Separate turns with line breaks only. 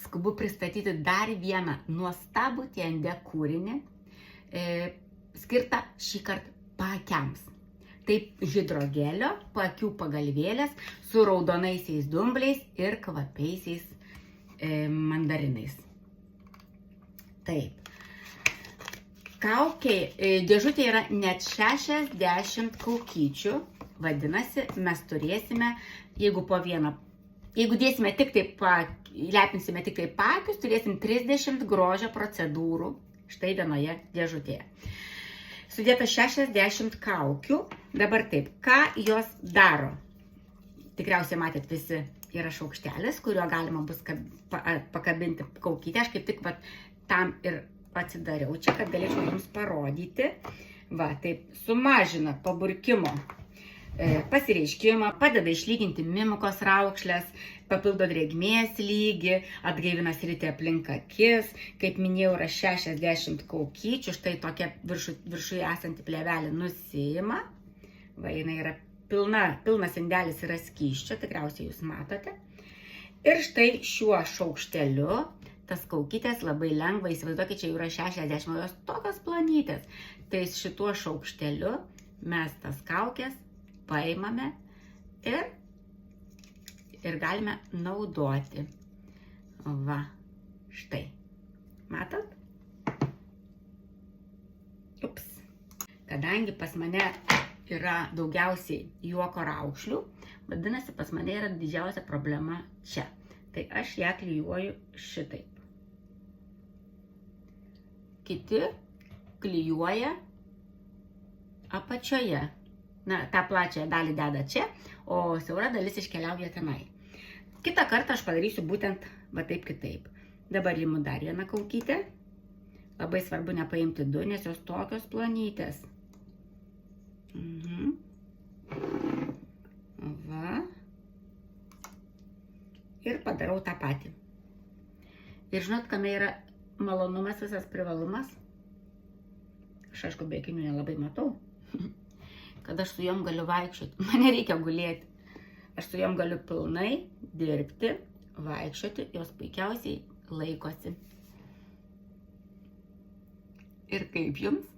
skubu pristatyti dar vieną nuostabų TND kūrinį, skirtą šį kartą paakiams. Taip hidrogelio paakių pagalvėlės su raudonaisiais dumbliais ir kvapiaisiais mandarinais. Taip. Kaukiai, dėžutė yra net 60 kaukyčių, vadinasi, mes turėsime, jeigu dėsime tik taip, lepinsime tik taip paakius, turėsim 30 grožio procedūrų štai vienoje dėžutėje. Sudėta 60 kaukių. Dabar taip, ką jos daro? Tikriausiai matėt visi, yra šaukštelis, kuriuo galima bus pakabinti kaukytę. Aš kaip tik tam ir atsidariau čia, kad galėčiau jums parodyti. Va, taip, sumažina paburkimo pasireiškimą, padeda išlyginti mimikos raukšles, papildo drėgmės lygį, atgaivina sritį aplink akis. Kaip minėjau, yra 60 kaukyčių, štai tokia viršuje esanti plėvelė nusiima. Va, jinai yra pilnas indelis yra skysčio, tikriausiai jūs matote. Ir štai šiuo šaukšteliu tas kaukytės labai lengva, įsivaizduokit, čia yra 60, o jos tokios plonytės. Tai šituo šaukšteliu mes tas kaukės paimame ir galime naudoti. Va, štai. Matot? Ups. Kadangi pas mane yra daugiausiai juoko raukšlių, vadinasi, pas mane yra didžiausia problema čia. Tai aš ją klijuoju šitaip. Kiti klijuoja apačioje. Na, tą plačią dalį deda čia, o siaura dalis iškeliauja tenai. Kitą kartą aš padarysiu būtent va taip kitaip. Dabar imu dar vieną kaukytę. Labai svarbu nepaimti du, nes jos tokios plonytės. Va. Ir padarau tą patį. Ir žinot, kame yra malonumas, visas privalumas? Aš aišku, be akinių nelabai matau. Kad aš su jom galiu vaikščioti. Man nereikia gulėti. Aš su jom galiu pilnai dirbti, vaikščioti, jos puikiausiai laikosi. Ir kaip jums?